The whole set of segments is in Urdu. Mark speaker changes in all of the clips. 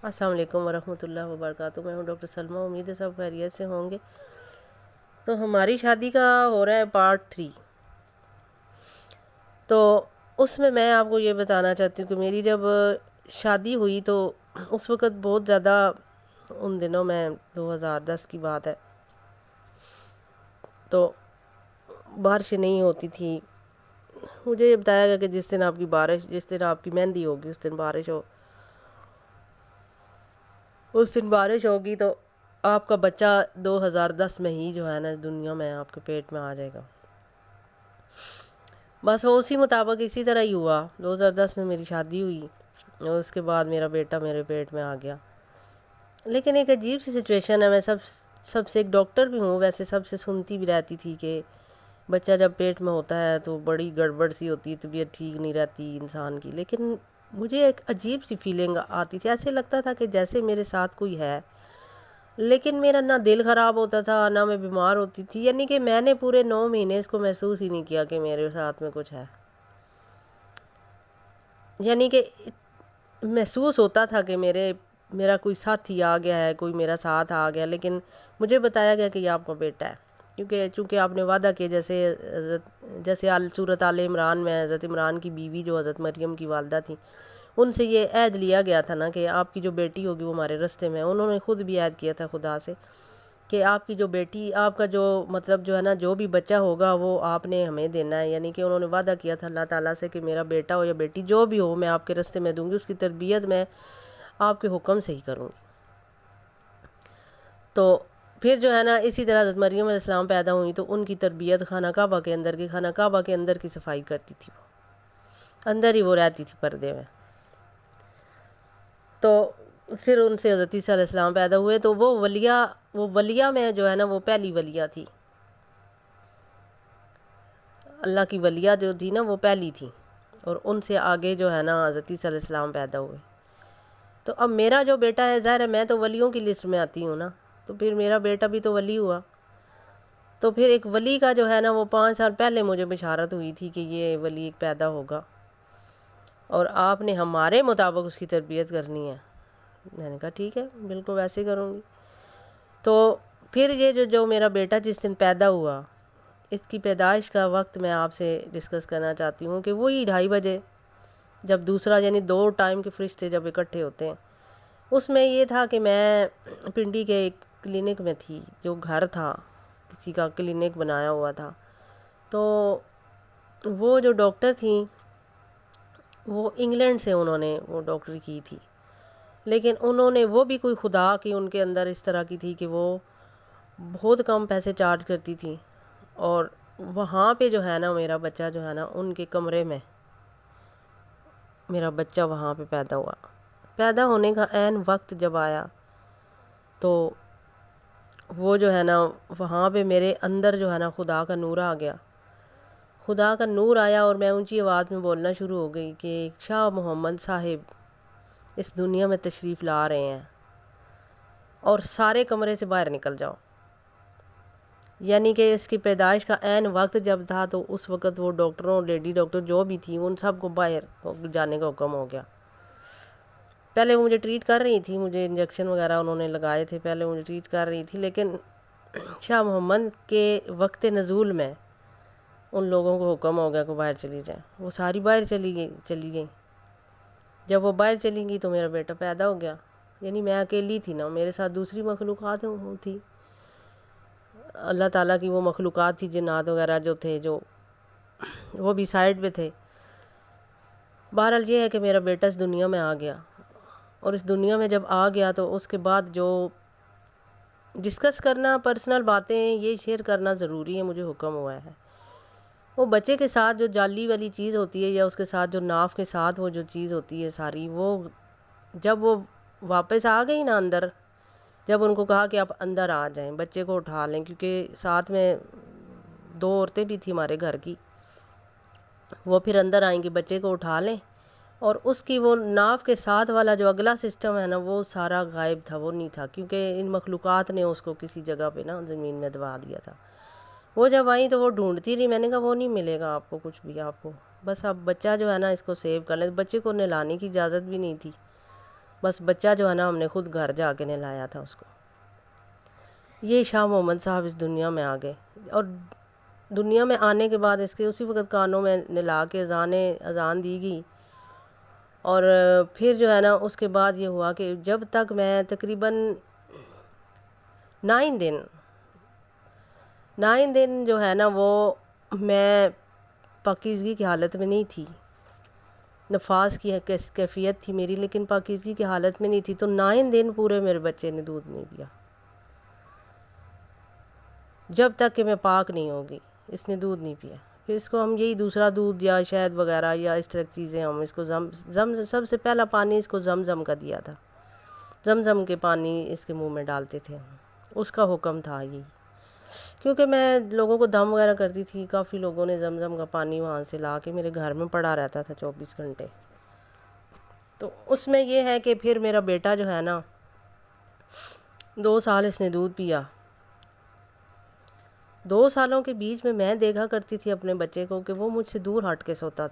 Speaker 1: السلام علیکم ورحمۃ اللہ وبرکاتہ۔ میں ہوں ڈاکٹر سلمہ، امید ہے سب خیریت سے ہوں گے۔ تو ہماری شادی کا ہو رہا ہے پارٹ 3۔ تو اس میں آپ کو یہ بتانا چاہتی ہوں کہ میری جب شادی ہوئی تو اس وقت بہت زیادہ، ان دنوں میں 2010 کی بات ہے، تو بارش نہیں ہوتی تھی۔ مجھے یہ بتایا گیا کہ جس دن آپ کی مہندی ہوگی اس دن بارش ہوگی تو آپ کا بچہ 2010 میں ہی جو ہے نا اس دنیا میں آپ کے پیٹ میں آ جائے گا۔ بس وہ اسی مطابق اسی طرح ہی ہوا۔ 2010 میں میری شادی ہوئی اور اس کے بعد میرا بیٹا میرے پیٹ میں آ گیا۔ لیکن ایک عجیب سی سچویشن ہے، میں سب سے ایک ڈاکٹر بھی ہوں، ویسے سب سے سنتی بھی رہتی تھی کہ بچہ جب پیٹ میں ہوتا ہے تو بڑی گڑبڑ سی ہوتی ہے، طبیعت ٹھیک نہیں رہتی انسان کی۔ لیکن مجھے ایک عجیب سی فیلنگ آتی تھی، ایسے لگتا تھا کہ جیسے میرے ساتھ کوئی ہے، لیکن میرا نہ دل خراب ہوتا تھا نہ میں بیمار ہوتی تھی، یعنی کہ میں نے پورے 9 مہینے اس کو محسوس ہی نہیں کیا کہ میرے ساتھ میں کچھ ہے۔ یعنی کہ محسوس ہوتا تھا کہ میرا کوئی ساتھی آ گیا ہے، کوئی میرا ساتھ آ گیا، لیکن مجھے بتایا گیا کہ یہ آپ کا بیٹا ہے، چونکہ آپ نے وعدہ کیا، جیسے سورۃ آل عمران میں حضرت عمران کی بیوی جو حضرت مریم کی والدہ تھیں، ان سے یہ عہد لیا گیا تھا نا کہ آپ کی جو بیٹی ہوگی وہ ہمارے راستے میں ہے۔ انہوں نے خود بھی عہد کیا تھا خدا سے کہ آپ کی جو بیٹی، آپ کا جو مطلب جو ہے نا جو بھی بچہ ہوگا وہ آپ نے ہمیں دینا ہے۔ یعنی کہ انہوں نے وعدہ کیا تھا اللہ تعالیٰ سے کہ میرا بیٹا ہو یا بیٹی جو بھی ہو میں آپ کے راستے میں دوں گی، اس کی تربیت میں آپ کے حکم سے ہی کروں گی۔ تو پھر جو ہے نا اسی طرح حضرت مریم علیہ السلام پیدا ہوئی تو ان کی تربیت خانہ کعبہ کے اندر کی صفائی کرتی تھی، وہ اندر ہی وہ رہتی تھی پردے میں۔ تو پھر ان سے حضرت عیسیٰ علیہ السلام پیدا ہوئے تو وہ ولیہ میں جو ہے نا وہ پہلی ولیہ تھی، اللہ کی ولیہ جو تھی نا وہ پہلی تھی، اور ان سے آگے جو ہے نا حضرت عیسیٰ علیہ السلام پیدا ہوئے۔ تو اب میرا جو بیٹا ہے، ظاہر ہے میں تو ولیوں کی لسٹ میں آتی ہوں نا، تو پھر میرا بیٹا بھی تو ولی ہوا۔ تو پھر ایک ولی کا جو ہے نا وہ 5 سال پہلے مجھے بشارت ہوئی تھی کہ یہ ولی ایک پیدا ہوگا اور آپ نے ہمارے مطابق اس کی تربیت کرنی ہے۔ میں نے کہا ٹھیک ہے، بالکل ویسے کروں گی۔ تو پھر یہ جو میرا بیٹا جس دن پیدا ہوا، اس کی پیدائش کا وقت میں آپ سے ڈسکس کرنا چاہتی ہوں کہ وہی 2:30 بجے جب دوسرا یعنی 2 ٹائم کے فرشتے جب اکٹھے ہوتے ہیں، اس میں یہ تھا کہ میں پنڈی کے ایک کلینک میں تھی، جو گھر تھا کسی کا کلینک بنایا ہوا تھا۔ تو وہ جو ڈاکٹر تھیں وہ انگلینڈ سے انہوں نے وہ ڈاکٹری کی تھی، لیکن انہوں نے وہ بھی کوئی خدا کی ان کے اندر اس طرح کی تھی کہ وہ بہت کم پیسے چارج کرتی تھی، اور وہاں پہ جو ہے نا میرا بچہ جو ہے نا ان کے کمرے میں میرا بچہ وہاں پہ پیدا ہوا۔ پیدا ہونے کا عین وقت جب آیا تو وہ جو ہے نا وہاں پہ میرے اندر جو ہے نا خدا کا نور آ گیا، خدا کا نور آیا، اور میں اونچی آواز میں بولنا شروع ہو گئی کہ شاہ محمد صاحب اس دنیا میں تشریف لا رہے ہیں اور سارے کمرے سے باہر نکل جاؤ۔ یعنی کہ اس کی پیدائش کا عین وقت جب تھا تو اس وقت وہ ڈاکٹروں، لیڈی ڈاکٹر جو بھی تھیں، ان سب کو باہر جانے کا حکم ہو گیا۔ پہلے وہ مجھے ٹریٹ کر رہی تھی، مجھے انجیکشن وغیرہ انہوں نے لگائے تھے، پہلے مجھے ٹریٹ کر رہی تھی، لیکن شاہ محمد کے وقت نزول میں ان لوگوں کو حکم ہو گیا کہ باہر چلی جائیں۔ وہ ساری باہر چلی گئیں۔ جب وہ باہر چلی گئی تو میرا بیٹا پیدا ہو گیا۔ یعنی میں اکیلی تھی نا، میرے ساتھ دوسری مخلوقات تھی، اللہ تعالیٰ کی وہ مخلوقات تھی، جنات وغیرہ جو تھے، جو وہ بھی سائڈ پہ تھے۔ بہرحال یہ ہے کہ میرا بیٹا اس دنیا میں آ گیا، اور اس دنیا میں جب آ گیا تو اس کے بعد جو ڈسکس کرنا، پرسنل باتیں یہ شیئر کرنا ضروری ہے، مجھے حکم ہوا ہے۔ وہ بچے کے ساتھ جو جالی والی چیز ہوتی ہے، یا اس کے ساتھ جو ناف کے ساتھ وہ جو چیز ہوتی ہے ساری، وہ جب وہ واپس آ گئی نا اندر، جب ان کو کہا کہ آپ اندر آ جائیں، بچے کو اٹھا لیں، کیونکہ ساتھ میں 2 عورتیں بھی تھیں ہمارے گھر کی، وہ پھر اندر آئیں گی، بچے کو اٹھا لیں، اور اس کی وہ ناف کے ساتھ والا جو اگلا سسٹم ہے نا وہ سارا غائب تھا، وہ نہیں تھا، کیونکہ ان مخلوقات نے اس کو کسی جگہ پہ نا زمین میں دبا دیا تھا۔ وہ جب آئیں تو وہ ڈھونڈتی رہی، میں نے کہا وہ نہیں ملے گا آپ کو کچھ بھی، آپ کو بس اب بچہ جو ہے نا اس کو سیو کر لیں۔ بچے کو نہلانے کی اجازت بھی نہیں تھی، بس بچہ جو ہے نا ہم نے خود گھر جا کے نہلایا تھا اس کو۔ یہ شاہ محمد صاحب اس دنیا میں آ گئے، اور دنیا میں آنے کے بعد اس کے اسی وقت کانوں میں نلا کے اذان دی گئی، اور پھر جو ہے نا اس کے بعد یہ ہوا کہ جب تک میں تقریباً 9 دن جو ہے نا وہ میں پاکیزگی کی حالت میں نہیں تھی، نفاس کی کیفیت تھی میری لیکن پاکیزگی کی حالت میں نہیں تھی، تو 9 دن پورے میرے بچے نے دودھ نہیں پیا، جب تک کہ میں پاک نہیں ہوگی اس نے دودھ نہیں پیا۔ پھر اس کو ہم یہی دوسرا دودھ یا شہد وغیرہ یا اس طرح کی چیزیں ہم اس کو سب سے پہلا پانی اس کو زمزم کا دیا تھا، زمزم کے پانی اس کے منہ میں ڈالتے تھے، اس کا حکم تھا یہی، کیونکہ میں لوگوں کو دم وغیرہ کرتی تھی، کافی لوگوں نے زمزم کا پانی وہاں سے لا کے میرے گھر میں پڑا رہتا تھا 24 گھنٹے۔ تو اس میں یہ ہے کہ پھر میرا بیٹا جو ہے نا 2 سال اس نے دودھ پیا، 2 سالوں کے بیچ میں دیکھا کرتی تھی اپنے بچے کو کہ وہ مجھ سے دور ہٹ کے سوتا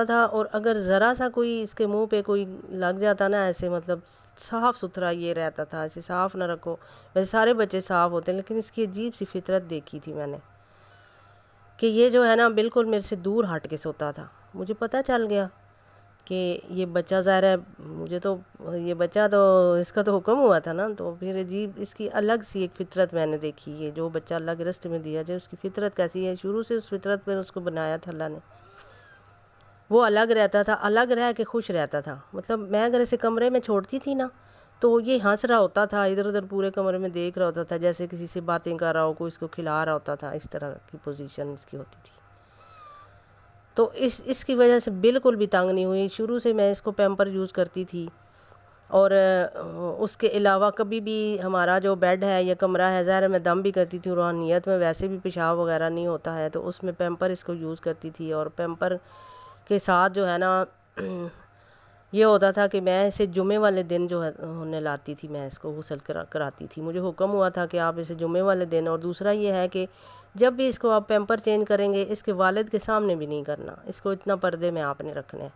Speaker 1: تھا، اور اگر ذرا سا کوئی اس کے منہ پہ کوئی لگ جاتا نا ایسے، مطلب صاف ستھرا یہ رہتا تھا، ایسے صاف نہ رکھو، ویسے سارے بچے صاف ہوتے ہیں لیکن اس کی عجیب سی فطرت دیکھی تھی میں نے کہ یہ جو ہے نا بالکل میرے سے دور ہٹ کے سوتا تھا۔ مجھے پتہ چل گیا کہ یہ بچہ ظاہر ہے، مجھے تو یہ بچہ تو اس کا تو حکم ہوا تھا نا، تو پھر عجیب اس کی الگ سی ایک فطرت میں نے دیکھی، یہ جو بچہ اللہ کے راستے میں دیا جائے اس کی فطرت کیسی ہے، شروع سے اس فطرت میں اس کو بنایا تھا اللہ نے، وہ الگ رہتا تھا، الگ رہ کے خوش رہتا تھا، مطلب میں اگر اسے کمرے میں چھوڑتی تھی نا تو یہ ہنس رہا ہوتا تھا، ادھر ادھر پورے کمرے میں دیکھ رہا ہوتا تھا جیسے کسی سے باتیں کر رہا ہو، کوئی اس کو کھلا رہا ہوتا تھا، اس طرح کی پوزیشن اس کی ہوتی تھی۔ تو اس کی وجہ سے بالکل بھی تنگ نہیں ہوئی، شروع سے میں اس کو پیمپر یوز کرتی تھی، اور اس کے علاوہ کبھی بھی ہمارا جو بیڈ ہے یا کمرہ ہے، ظاہر میں دم بھی کرتی تھی، روحانیت میں ویسے بھی پیشاب وغیرہ نہیں ہوتا ہے تو اس میں پیمپر اس کو یوز کرتی تھی، اور پیمپر کے ساتھ جو ہے نا یہ ہوتا تھا کہ میں اسے جمعے والے دن جو ہے نہلاتی تھی، میں اس کو غسل کراتی تھی، مجھے حکم ہوا تھا کہ آپ اسے جمعے والے دن، اور دوسرا یہ ہے کہ جب بھی اس کو آپ پیمپر چینج کریں گے اس کے والد کے سامنے بھی نہیں کرنا، اس کو اتنا پردے میں آپ نے رکھنا ہے۔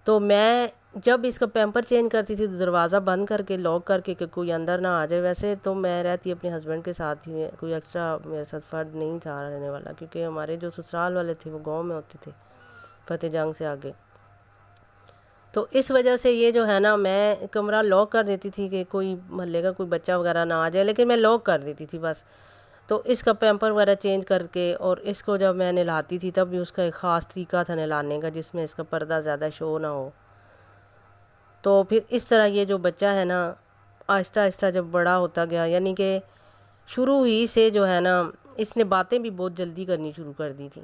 Speaker 1: تو میں جب اس کا پیمپر چینج کرتی تھی تو دروازہ بند کر کے لاک کر کے کہ کوئی اندر نہ آ جائے، ویسے تو میں رہتی اپنے ہسبینڈ کے ساتھ ہی، کوئی ایکسٹرا میرے ساتھ فرد نہیں تھا رہنے والا، کیونکہ ہمارے جو سسرال والے تھے وہ گاؤں میں ہوتے تھے، فتح جنگ سے آگے، تو اس وجہ سے یہ جو ہے نا میں کمرہ لاک کر دیتی تھی کہ کوئی محلے کا کوئی بچہ وغیرہ نہ آ جائے، لیکن میں لاک کر دیتی تھی بس۔ تو اس کا پیمپر وغیرہ چینج کر کے، اور اس کو جب میں نہلاتی تھی تب بھی اس کا ایک خاص طریقہ تھا نہلانے کا جس میں اس کا پردہ زیادہ شو نہ ہو۔ تو پھر اس طرح یہ جو بچہ ہے نا آہستہ آہستہ جب بڑا ہوتا گیا، یعنی کہ شروع ہی سے جو ہے نا اس نے باتیں بھی بہت جلدی کرنی شروع کر دی تھی،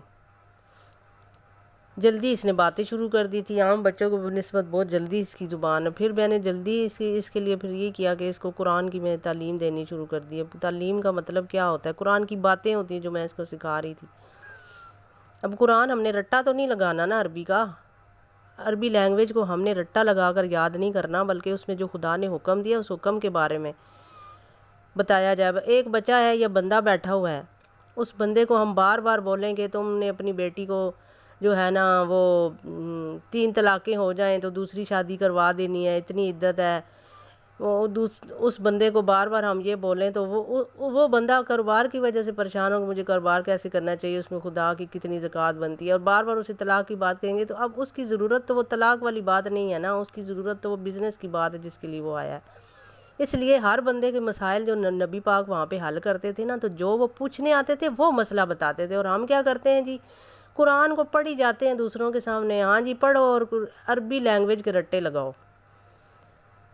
Speaker 1: جلدی اس نے باتیں شروع کر دی تھی، عام بچوں کو نسبت بہت جلدی اس کی زبان ہے۔ پھر میں نے جلدی اس کے لیے پھر یہ کیا کہ اس کو قرآن کی میں تعلیم دینی شروع کر دی۔ اب تعلیم کا مطلب کیا ہوتا ہے، قرآن کی باتیں ہوتی ہیں جو میں اس کو سکھا رہی تھی۔ اب قرآن ہم نے رٹا تو نہیں لگانا نا عربی کا، عربی لینگویج کو ہم نے رٹا لگا کر یاد نہیں کرنا، بلکہ اس میں جو خدا نے حکم دیا اس حکم کے بارے میں بتایا جائے۔ ایک بچہ ہے یا بندہ بیٹھا ہوا ہے، اس بندے کو ہم بار بار بولیں کہ تم نے اپنی بیٹی کو جو ہے نا وہ 3 طلاقیں ہو جائیں تو دوسری شادی کروا دینی ہے، اتنی عدت ہے، اس بندے کو بار بار ہم یہ بولیں تو وہ بندہ کاروبار کی وجہ سے پریشان ہو کہ مجھے کاروبار کیسے کرنا چاہیے، اس میں خدا کی کتنی زکوٰۃ بنتی ہے، اور بار بار اسے طلاق کی بات کہیں گے تو اب اس کی ضرورت تو وہ طلاق والی بات نہیں ہے نا، اس کی ضرورت تو وہ بزنس کی بات ہے جس کے لیے وہ آیا ہے۔ اس لیے ہر بندے کے مسائل جو نبی پاک وہاں پہ حل کرتے تھے نا، تو جو وہ پوچھنے آتے تھے وہ مسئلہ بتاتے تھے، اور ہم کیا کرتے ہیں جی، قرآن کو پڑھی جاتے ہیں دوسروں کے سامنے، ہاں جی پڑھو اور عربی لینگویج کے رٹے لگاؤ،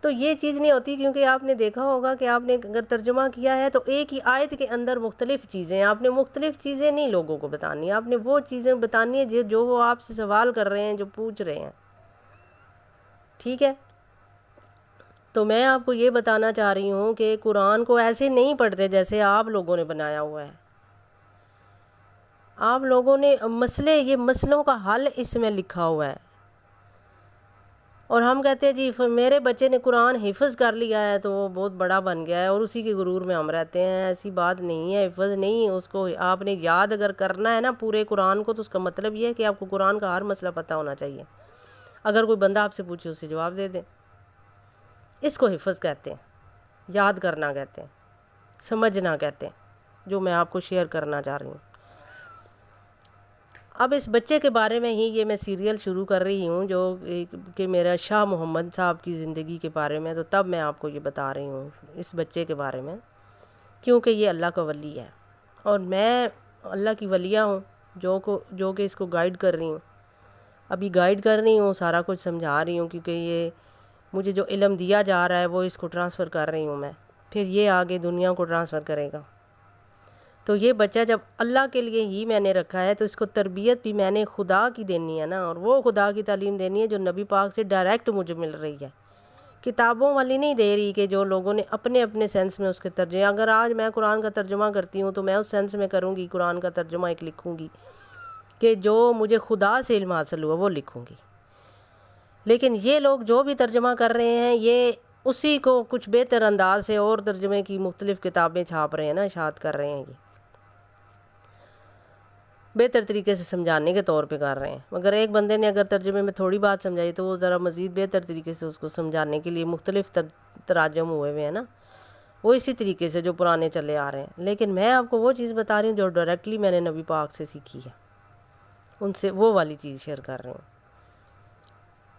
Speaker 1: تو یہ چیز نہیں ہوتی۔ کیونکہ آپ نے دیکھا ہوگا کہ آپ نے اگر ترجمہ کیا ہے تو ایک ہی آیت کے اندر مختلف چیزیں، آپ نے مختلف چیزیں نہیں لوگوں کو بتانی، آپ نے وہ چیزیں بتانی ہے جو وہ آپ سے سوال کر رہے ہیں، جو پوچھ رہے ہیں، ٹھیک ہے۔ تو میں آپ کو یہ بتانا چاہ رہی ہوں کہ قرآن کو ایسے نہیں پڑھتے جیسے آپ لوگوں نے بنایا ہوا ہے، آپ لوگوں نے یہ مسئلوں کا حل اس میں لکھا ہوا ہے، اور ہم کہتے ہیں جی میرے بچے نے قرآن حفظ کر لیا ہے تو وہ بہت بڑا بن گیا ہے، اور اسی کے غرور میں ہم رہتے ہیں۔ ایسی بات نہیں ہے، حفظ نہیں، اس کو آپ نے یاد اگر کرنا ہے نا پورے قرآن کو، تو اس کا مطلب یہ ہے کہ آپ کو قرآن کا ہر مسئلہ پتہ ہونا چاہیے۔ اگر کوئی بندہ آپ سے پوچھے اسے جواب دے دیں. اس کو حفظ کہتے ہیں، یاد کرنا کہتے ہیں، سمجھنا کہتے ہیں، جو میں آپ کو شیئر کرنا چاہ رہی ہوں. اب اس بچے کے بارے میں ہی یہ میں سیریل شروع کر رہی ہوں، جو کہ میرا شاہ محمد صاحب کی زندگی کے بارے میں. تو تب میں آپ کو یہ بتا رہی ہوں اس بچے کے بارے میں، کیونکہ یہ اللہ کا ولی ہے اور میں اللہ کی ولیہ ہوں جو کہ اس کو گائیڈ کر رہی ہوں. ابھی گائیڈ کر رہی ہوں، سارا کچھ سمجھا رہی ہوں، کیونکہ یہ مجھے جو علم دیا جا رہا ہے وہ اس کو ٹرانسفر کر رہی ہوں میں، پھر یہ آگے دنیا کو ٹرانسفر کرے گا. تو یہ بچہ جب اللہ کے لیے ہی میں نے رکھا ہے تو اس کو تربیت بھی میں نے خدا کی دینی ہے نا، اور وہ خدا کی تعلیم دینی ہے جو نبی پاک سے ڈائریکٹ مجھے مل رہی ہے، کتابوں والی نہیں دے رہی کہ جو لوگوں نے اپنے اپنے سینس میں اس کے ترجمے. اگر آج میں قرآن کا ترجمہ کرتی ہوں تو میں اس سینس میں کروں گی، قرآن کا ترجمہ ایک لکھوں گی کہ جو مجھے خدا سے علم حاصل ہوا وہ لکھوں گی. لیکن یہ لوگ جو بھی ترجمہ کر رہے ہیں یہ اسی کو کچھ بہتر انداز سے اور ترجمے کی مختلف کتابیں چھاپ رہے ہیں نا، اشاعت کر رہے ہیں، یہ بہتر طریقے سے سمجھانے کے طور پہ کر رہے ہیں. مگر ایک بندے نے اگر ترجمے میں تھوڑی بات سمجھائی تو وہ ذرا مزید بہتر طریقے سے اس کو سمجھانے کے لیے مختلف تراجم ہوئے ہوئے ہیں نا، وہ اسی طریقے سے جو پرانے چلے آ رہے ہیں. لیکن میں آپ کو وہ چیز بتا رہی ہوں جو ڈائریکٹلی میں نے نبی پاک سے سیکھی ہے، ان سے وہ والی چیز شیئر کر رہی ہوں.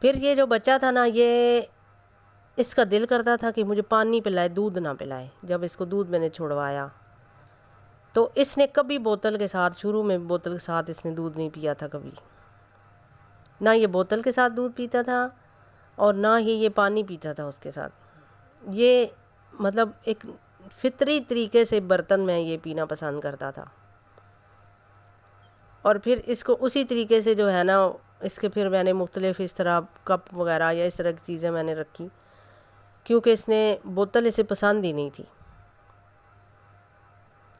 Speaker 1: پھر یہ جو بچہ تھا نا، یہ اس کا دل کرتا تھا کہ مجھے پانی پلائے، دودھ نہ پلائے. جب اس کو دودھ میں نے چھڑوایا تو اس نے کبھی بوتل کے ساتھ، شروع میں بوتل کے ساتھ اس نے دودھ نہیں پیا تھا کبھی، نہ یہ بوتل کے ساتھ دودھ پیتا تھا اور نہ ہی یہ پانی پیتا تھا اس کے ساتھ. یہ مطلب ایک فطری طریقے سے برتن میں یہ پینا پسند کرتا تھا. اور پھر اس کو اسی طریقے سے جو ہے نا، اس کے پھر میں نے مختلف اس طرح کپ وغیرہ یا اس طرح کی چیزیں میں نے رکھی، کیونکہ اس نے بوتل اسے پسند ہی نہیں تھی.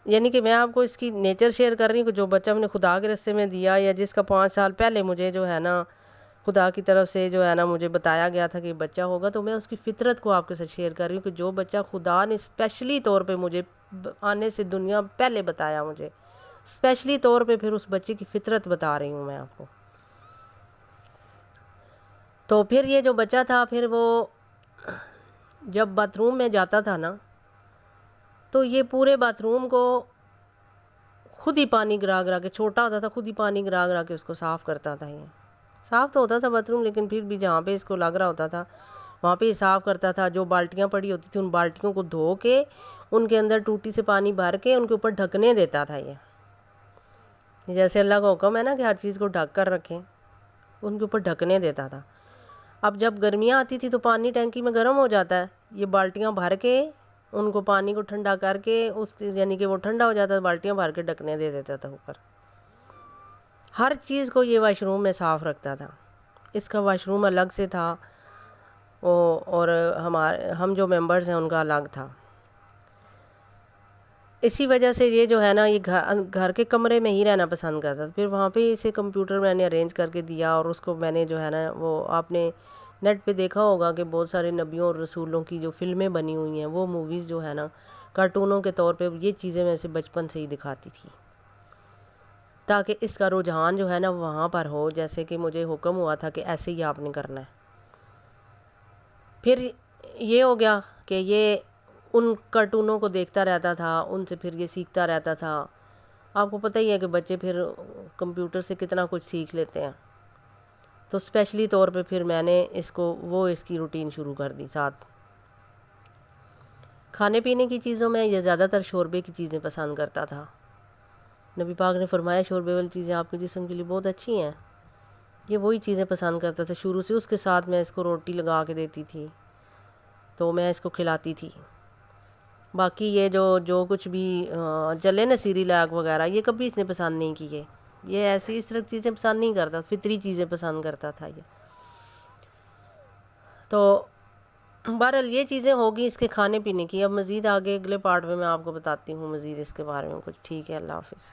Speaker 1: یعنی کہ میں آپ کو اس کی نیچر شیئر کر رہی ہوں کہ جو بچہ ہم نے خدا کے راستے میں دیا، یا جس کا 5 سال پہلے مجھے جو ہے نا خدا کی طرف سے جو ہے نا مجھے بتایا گیا تھا کہ یہ بچہ ہوگا، تو میں اس کی فطرت کو آپ کے ساتھ شیئر کر رہی ہوں کہ جو بچہ خدا نے اسپیشلی طور پہ مجھے آنے سے دنیا پہلے بتایا، مجھے اسپیشلی طور پہ پھر اس بچے کی فطرت بتا رہی ہوں میں آپ کو. تو پھر یہ جو بچہ تھا، پھر وہ جب باتھ روم میں جاتا تھا نا تو یہ پورے باتھ روم کو خود ہی پانی گرا گرا کے، چھوٹا ہوتا تھا خود ہی پانی گرا گرا کے اس کو صاف کرتا تھا. یہ صاف تو ہوتا تھا باتھ روم، لیکن پھر بھی جہاں پہ اس کو لگ رہا ہوتا تھا وہاں پہ ہی صاف کرتا تھا. جو بالٹیاں پڑی ہوتی تھیں ان بالٹیوں کو دھو کے ان کے اندر ٹوٹی سے پانی بھر کے ان کے اوپر ڈھکنے دیتا تھا. یہ جیسے اللہ کا حکم ہے نا کہ ہر چیز کو ڈھک کر رکھیں، ان کے اوپر ڈھکنے دیتا تھا. اب جب گرمیاں آتی تھی تو پانی ٹینکی میں گرم ہو جاتا ہے، یہ بالٹیاں بھر کے ان کو پانی کو ٹھنڈا کر کے یعنی کہ وہ ٹھنڈا ہو جاتا ہے، بالٹیاں بھر کے ڈھکنے دے دیتا تھا اوپر. ہر چیز کو یہ واش روم میں صاف رکھتا تھا. اس کا واش روم الگ سے تھا اور ہم جو ممبرز ہیں ان کا الگ تھا. اسی وجہ سے یہ جو ہے نا یہ گھر کے کمرے میں ہی رہنا پسند کرتا تھا. پھر وہاں پہ اسے کمپیوٹر میں نے ارینج کر کے دیا، اور اس کو میں نے جو ہے نا وہ آپ نے نیٹ پہ دیکھا ہوگا کہ بہت سارے نبیوں اور رسولوں کی جو فلمیں بنی ہوئی ہیں، وہ موویز جو ہے نا کارٹونوں کے طور پہ یہ چیزیں میں اسے بچپن سے ہی دکھاتی تھی، تاکہ اس کا رجحان جو ہے نا وہاں پر ہو، جیسے کہ مجھے حکم ہوا تھا کہ ایسے ہی آپ نے کرنا ہے. پھر یہ ہو گیا کہ یہ ان کارٹونوں کو دیکھتا رہتا تھا، ان سے پھر یہ سیکھتا رہتا تھا. آپ کو پتہ ہی ہے کہ بچے پھر کمپیوٹر سے کتنا کچھ سیکھ لیتے ہیں. تو اسپیشلی طور پہ پھر میں نے اس کی روٹین شروع کر دی. ساتھ کھانے پینے کی چیزوں میں یہ زیادہ تر شوربے کی چیزیں پسند کرتا تھا. نبی پاک نے فرمایا شوربے والی چیزیں آپ کے جسم کے لیے بہت اچھی ہیں. یہ وہی چیزیں پسند کرتا تھا شروع سے. اس کے ساتھ میں اس کو روٹی لگا کے دیتی تھی تو میں اس کو کھلاتی تھی. باقی یہ جو کچھ بھی چلے نا سیریلیک وغیرہ یہ کبھی اس نے پسند نہیں کیے. یہ ایسی اس طرح چیزیں پسند نہیں کرتا، فطری چیزیں پسند کرتا تھا یہ. تو بہرحال یہ چیزیں ہوگی اس کے کھانے پینے کی. اب مزید آگے اگلے پارٹ میں آپ کو بتاتی ہوں مزید اس کے بارے میں کچھ. ٹھیک ہے، اللہ حافظ.